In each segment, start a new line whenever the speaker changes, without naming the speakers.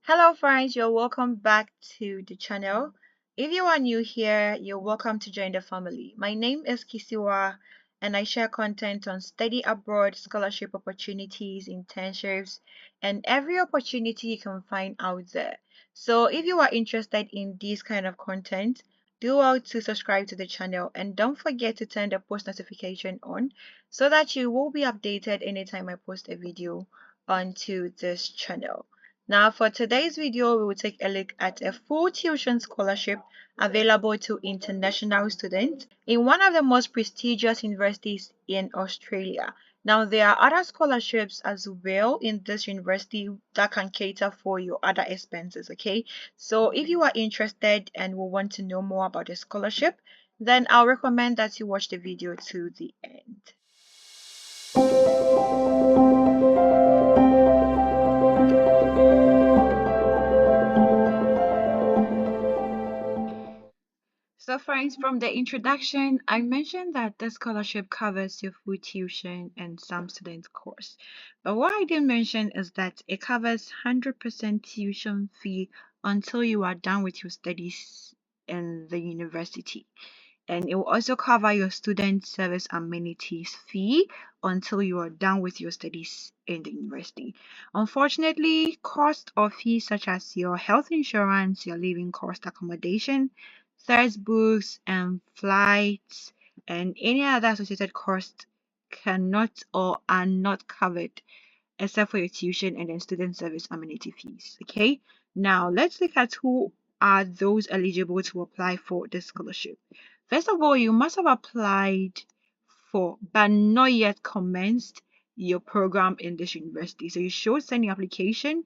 Hello friends, you're welcome back to the channel. If you are new here, you're welcome to join the family. My name is Kisiwa and I share content on study abroad, scholarship opportunities, internships, and every opportunity you can find out there. So if you are interested in this kind of content, do well to subscribe to the channel and don't forget to turn the post notification on so that you will be updated anytime I post a video onto this channel. Now, for today's video, we will take a look at a full tuition scholarship available to international students in one of the most prestigious universities in Australia. Now, there are other scholarships as well in this university that can cater for your other expenses, okay? So, if you are interested and will want to know more about the scholarship, then I'll recommend that you watch the video to the end. So friends, from the introduction, I mentioned that the scholarship covers your full tuition and some student course. But what I didn't mention is that it covers 100% tuition fee until you are done with your studies in the university. And it will also cover your student service amenities fee until you are done with your studies in the university. Unfortunately, cost of fees such as your health insurance, your living cost, accommodation, textbooks and flights, and any other associated costs cannot or are not covered except for your tuition and then student service amenity fees. Okay, now let's look at who are those eligible to apply for this scholarship. First of all, you must have applied for but not yet commenced your program in this university. So you should send your application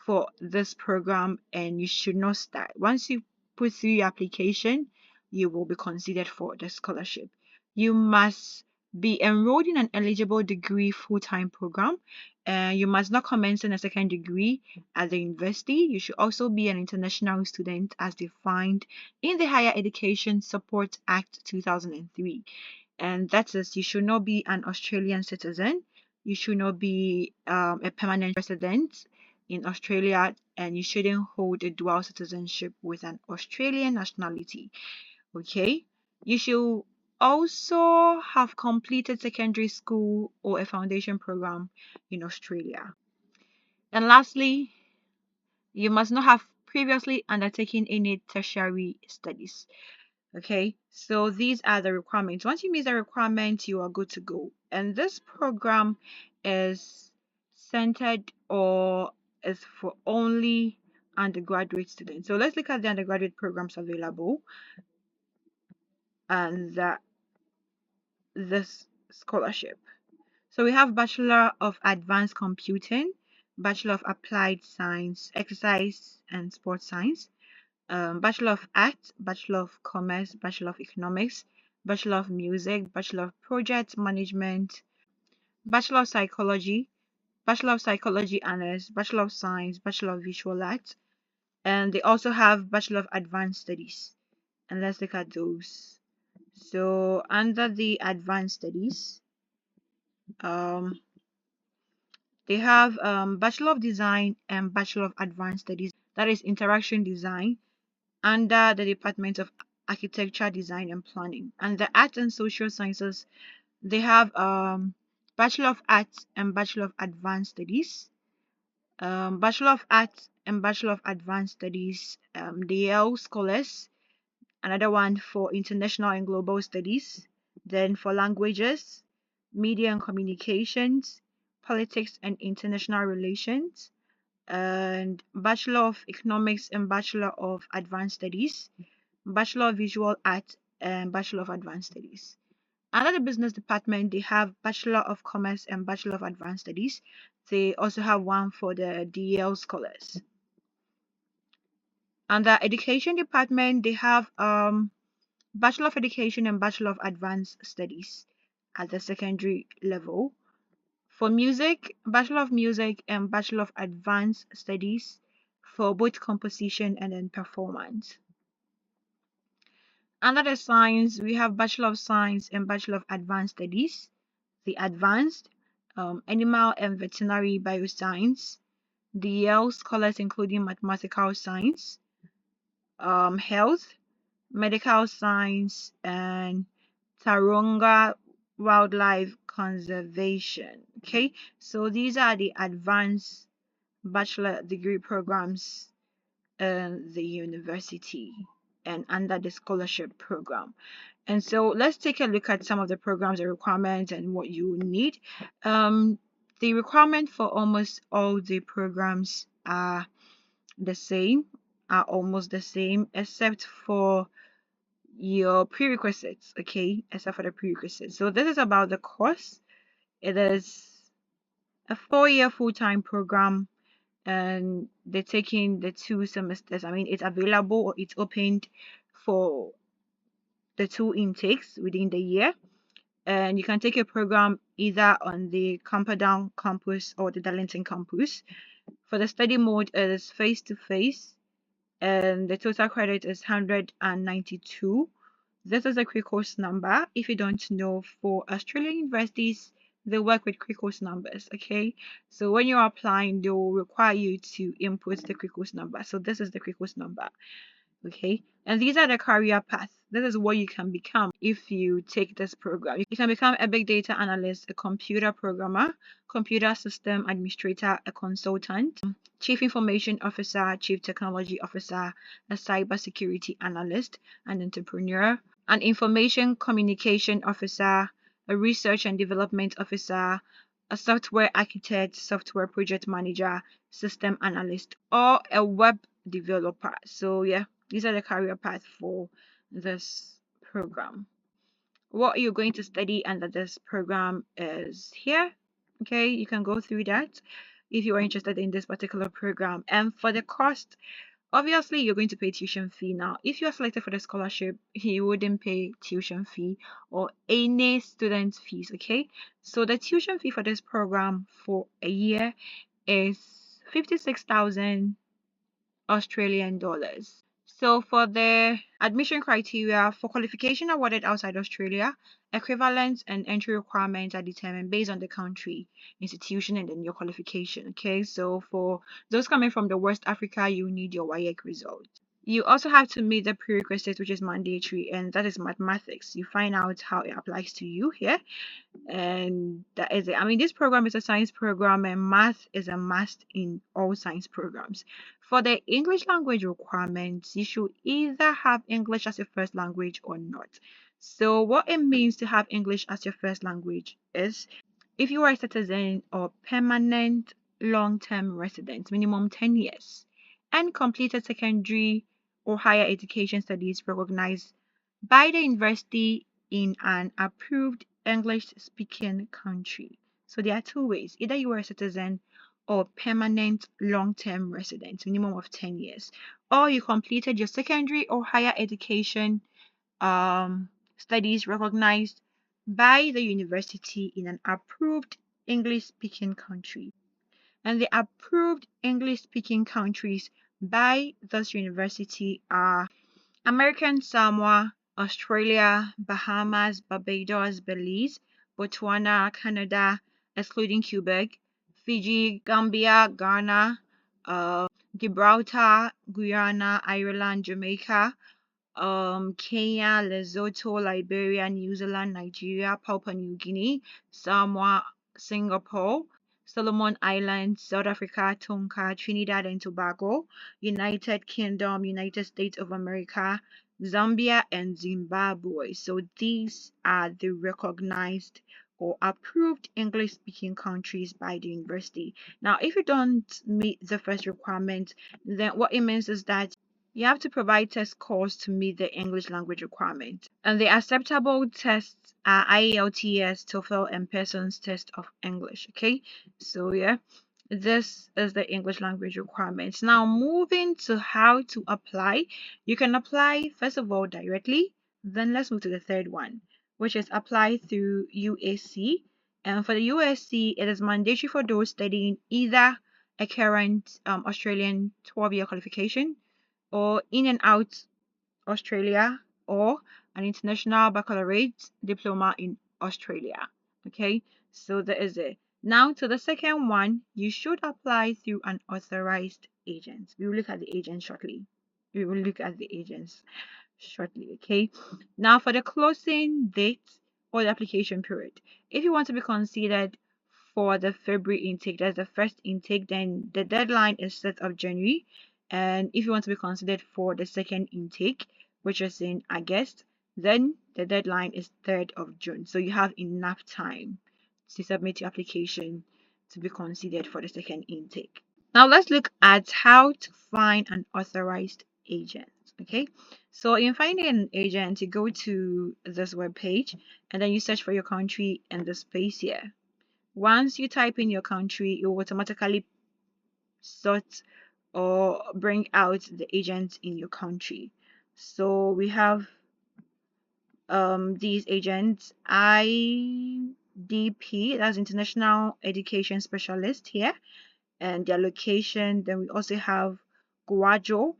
for this program and you should not start. Once you put through your application, you will be considered for the scholarship. You must be enrolled in an eligible degree full-time program. You must not commence in a second degree at the university. You should also be an international student as defined in the Higher Education Support Act 2003. And that is, you should not be an Australian citizen. You should not be a permanent resident in Australia, and you shouldn't hold a dual citizenship with an Australian nationality. Okay, you should also have completed secondary school or a foundation program in Australia. And lastly, you must not have previously undertaken any tertiary studies. Okay, so these are the requirements. Once you meet the requirements, you are good to go. And this program is centered or is for only undergraduate students. So let's look at the undergraduate programs available and this scholarship. So we have Bachelor of Advanced Computing, Bachelor of Applied Science, Exercise and Sports Science, Bachelor of Arts, Bachelor of Commerce, Bachelor of Economics, Bachelor of Music, Bachelor of Project Management, Bachelor of Psychology, Bachelor of Psychology Honors, Bachelor of Science, Bachelor of Visual Arts, and they also have Bachelor of Advanced Studies. And let's look at those. So under the Advanced Studies, they have Bachelor of Design and Bachelor of Advanced Studies, that is Interaction Design, under the Department of Architecture, Design and Planning. And the Arts and Social Sciences, they have Bachelor of Arts and Bachelor of Advanced Studies, Bachelor of Arts and Bachelor of Advanced Studies, DL Scholars, another one for International and Global Studies, then for Languages, Media and Communications, Politics and International Relations, and Bachelor of Economics and Bachelor of Advanced Studies, Bachelor of Visual Arts, and Bachelor of Advanced Studies. Under the business department, they have Bachelor of Commerce and Bachelor of Advanced Studies. They also have one for the DL scholars. Under education department, they have Bachelor of Education and Bachelor of Advanced Studies at the secondary level. For music, Bachelor of Music and Bachelor of Advanced Studies for both composition and then performance. Under the science, we have Bachelor of Science and Bachelor of Advanced Studies. The advanced, Animal and Veterinary Bioscience, the Yale scholars including mathematical science, health, medical science, and Taronga wildlife conservation. Okay, so these are the advanced bachelor degree programs in the university and under the scholarship program. And so let's take a look at some of the programs, the requirements, and what you need. Um, the requirement for almost all the programs are the same, are almost the same, except for your prerequisites, okay? Except for the prerequisites. So this is about the course. It is a 4-year full-time program, and they're taking the 2 semesters. I mean, it's available or it's opened for the 2 intakes within the year. And you can take a program either on the Camperdown campus or the Darlington campus. For the study mode, it is face-to-face, and the total credit is 192. This is a quick course number. If you don't know, for Australian universities, they work with quick course numbers, okay? So when you're applying, they will require you to input the quick course number. So this is the quick course number, okay? And these are the career paths. This is what you can become if you take this program. You can become a big data analyst, a computer programmer, computer system administrator, a consultant, chief information officer, chief technology officer, a cybersecurity analyst, an entrepreneur, an information communication officer, a research and development officer, a software architect, software project manager, system analyst, or a web developer. So yeah, these are the career paths for this program. What you're going to study under this program is here. Okay, you can go through that if you are interested in this particular program. And for the cost, obviously you're going to pay tuition fee. Now if you are selected for the scholarship, you wouldn't pay tuition fee or any student fees. Okay, so the tuition fee for this program for a year is 56,000 Australian dollars. So for the admission criteria for qualification awarded outside Australia, equivalence and entry requirements are determined based on the country, institution, and then your qualification. Okay, so for those coming from the West Africa, you need your WAEC result. You also have to meet the prerequisites, which is mandatory, and that is mathematics. You find out how it applies to you here, and that is it. I mean, this program is a science program, and math is a must in all science programs. For the English language requirements, you should either have English as your first language or not. So what it means to have English as your first language is if you are a citizen or permanent long-term resident, minimum 10 years, and completed secondary or higher education studies recognized by the university in an approved English-speaking country. So there are two ways. Either you are a citizen or permanent long-term resident, minimum of 10 years, or you completed your secondary or higher education studies recognized by the university in an approved English speaking country. And the approved English speaking countries by this university are American Samoa, Australia, Bahamas, Barbados, Belize, Botswana, Canada, excluding Quebec, Fiji, Gambia, Ghana, Gibraltar, Guyana, Ireland, Jamaica, Kenya, Lesotho, Liberia, New Zealand, Nigeria, Papua New Guinea, Samoa, Singapore, Solomon Islands, South Africa, Tonga, Trinidad and Tobago, United Kingdom, United States of America, Zambia, and Zimbabwe. So these are the recognized or approved English speaking countries by the university. Now, if you don't meet the first requirement, then what it means is that you have to provide test scores to meet the English language requirement. And the acceptable tests are IELTS, TOEFL, and Pearson's test of English. Okay, so yeah, this is the English language requirements. Now, moving to how to apply, you can apply first of all directly. Then let's move to the third one, which is apply through UAC. And for the UAC, it is mandatory for those studying either a current Australian 12-year qualification or in and out Australia or an international baccalaureate diploma in Australia. Okay, so that is it. Now to the second one, you should apply through an authorized agent. We will look at the agent shortly. We will look at the agents shortly, okay? Now for the closing date or the application period. If you want to be considered for the February intake, that's the first intake, then the deadline is set of January. And if you want to be considered for the second intake, which is in August, then the deadline is 3rd of June. So you have enough time to submit your application to be considered for the second intake. Now let's look at how to find an authorized agent. Okay, so in finding an agent, you go to this web page and then you search for your country in the space here. Once you type in your country, it will automatically sort or bring out the agents in your country. So we have these agents, IDP, that's International Education Specialist here, and their location. Then we also have Guajo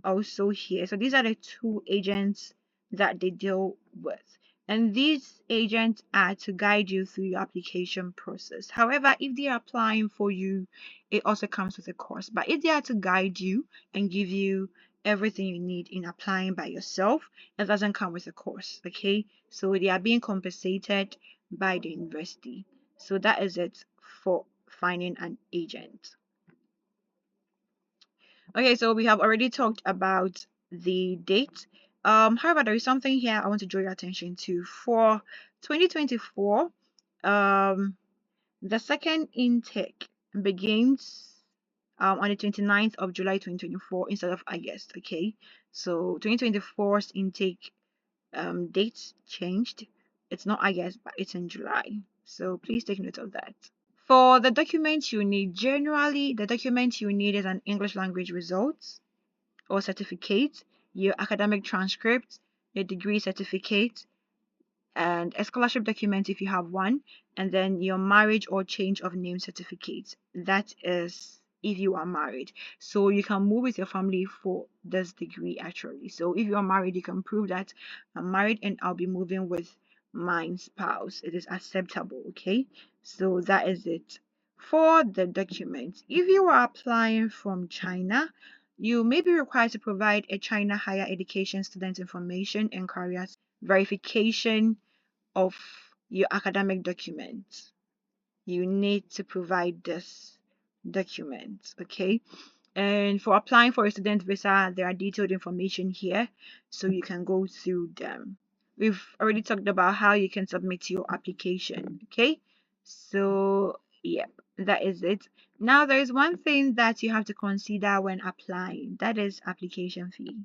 also here. So these are the two agents that they deal with. And these agents are to guide you through your application process. However, if they are applying for you, it also comes with a cost. But if they are to guide you and give you everything you need in applying by yourself, it doesn't come with a cost. Okay, so they are being compensated by the university. So that is it for finding an agent. Okay, so we have already talked about the date. However, there is something here I want to draw your attention to. For 2024, um, the second intake begins on the 29th of July 2024 instead of August. Okay, so 2024's intake dates changed. It's not August, but it's in July. So please take note of that. For the documents you need, generally the document you need is an English language results or certificate, your academic transcript, your degree certificate, and a scholarship document if you have one, and then your marriage or change of name certificate. That is if you are married. So you can move with your family for this degree actually. So if you are married, you can prove that I'm married and I'll be moving with my spouse. It is acceptable, okay? So that is it. For the documents, if you are applying from China, you may be required to provide a China higher education student information and careers verification of your academic documents. You need to provide this document, okay? And for applying for a student visa, there are detailed information here, so you can go through them. We've already talked about how you can submit your application, okay? So, yep, that is it. Now, there is one thing that you have to consider when applying, that is application fee.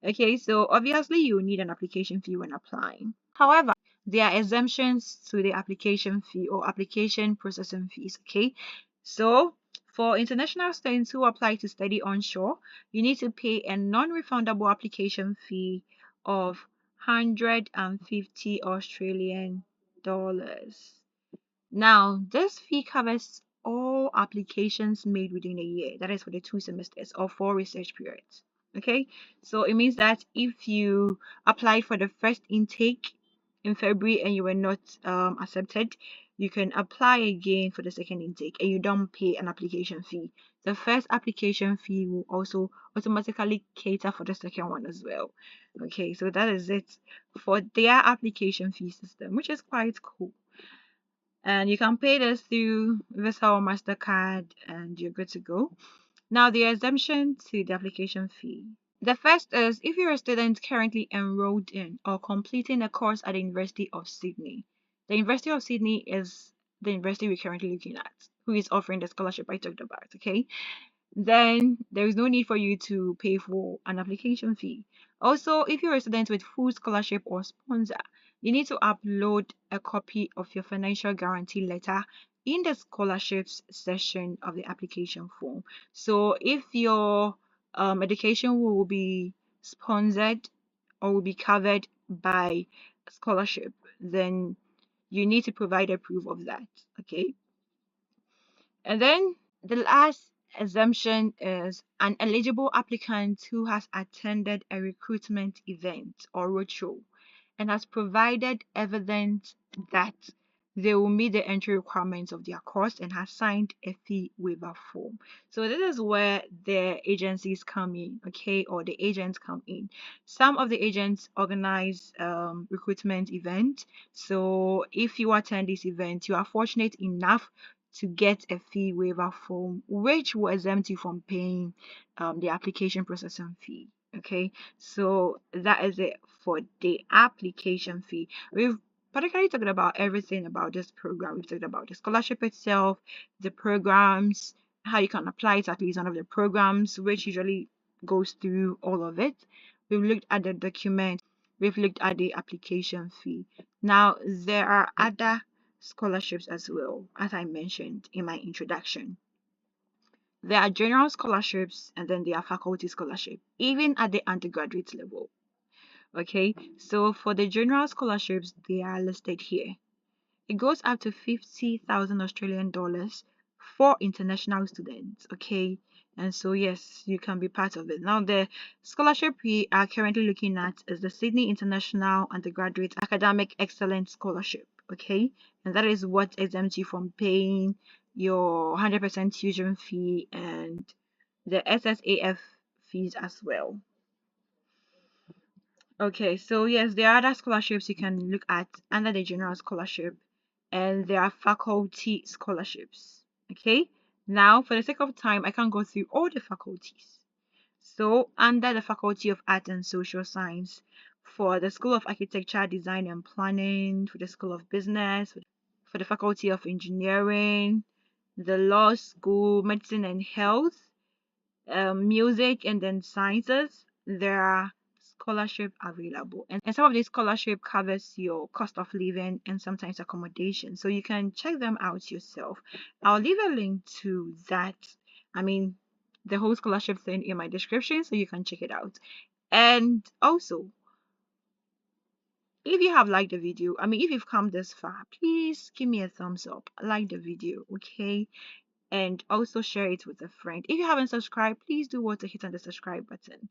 Okay, so obviously you need an application fee when applying. However, there are exemptions to the application fee or application processing fees. Okay, so for international students who apply to study onshore, you need to pay a non-refundable application fee of 150 Australian dollars. Now, this fee covers all applications made within a year. That is for the 2 semesters or 4 research periods. Okay, so it means that if you applied for the first intake in February and you were not accepted, you can apply again for the second intake and you don't pay an application fee. The first application fee will also automatically cater for the second one as well. Okay, so that is it for their application fee system, which is quite cool. And you can pay this through Visa or MasterCard and you're good to go. Now, the exemption to the application fee. The first is if you're a student currently enrolled in or completing a course at the University of Sydney. The University of Sydney is the university we're currently looking at, who is offering the scholarship I talked about, okay? Then there is no need for you to pay for an application fee. Also, if you're a student with full scholarship or sponsor, you need to upload a copy of your financial guarantee letter in the scholarships section of the application form. So if your education will be sponsored or will be covered by scholarship, then you need to provide a proof of that. Okay. And then the last exemption is an eligible applicant who has attended a recruitment event or roadshow and has provided evidence that they will meet the entry requirements of their course and have signed a fee waiver form. So this is where the agencies come in, okay, or the agents come in. Some of the agents organize recruitment event. So if you attend this event, you are fortunate enough to get a fee waiver form, which will exempt you from paying the application processing fee. Okay, so that is it for the application fee. We've particularly talking about everything about this program. We've talked about the scholarship itself, the programs, how you can apply it, at least one of the programs, which usually goes through all of it. We've looked at the document, we've looked at the application fee. Now, there are other scholarships as well, as I mentioned in my introduction. There are general scholarships and then there are faculty scholarship, even at the undergraduate level. Okay, so for the general scholarships, they are listed here. It goes up to 50,000 Australian dollars for international students. Okay, and so yes, you can be part of it. Now, the scholarship we are currently looking at is the Sydney International Undergraduate Academic Excellence Scholarship. Okay, and that is what exempts you from paying your 100% tuition fee and the SSAF fees as well. Okay, so yes, there are other scholarships you can look at under the general scholarship, and there are faculty scholarships. Okay, now for the sake of time, I can't go through all the faculties. So, under the Faculty of Art and Social Science, for the School of Architecture, Design and Planning, for the School of Business, for the Faculty of Engineering, the Law School, Medicine and Health, music and then sciences, there are scholarship available, and some of these scholarship covers your cost of living and sometimes accommodation, so you can check them out yourself. I'll leave a link to that, I mean the whole scholarship thing, in my description, so you can check it out. And also, if you have liked the video, I mean if you've come this far, please give me a thumbs up, like the video, okay, and also share it with a friend. If you haven't subscribed, please do want to hit on the subscribe button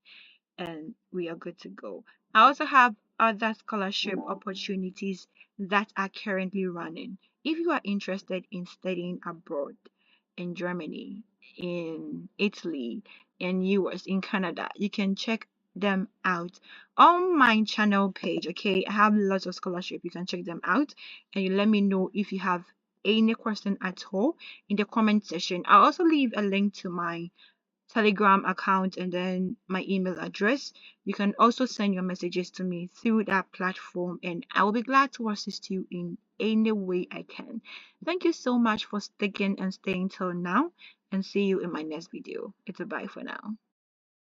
and we are good to go. I also have other scholarship opportunities that are currently running. If you are interested in studying abroad in Germany, in Italy, in US, in Canada, you can check them out on my channel page. Okay, I have lots of scholarship. You can check them out and you let me know if you have any question at all in the comment section. I'll also leave a link to my Telegram account and then my email address. You can also send your messages to me through that platform, and I will be glad to assist you in any way I can. Thank you so much for sticking and staying till now, and see you in my next video. It's a bye for now.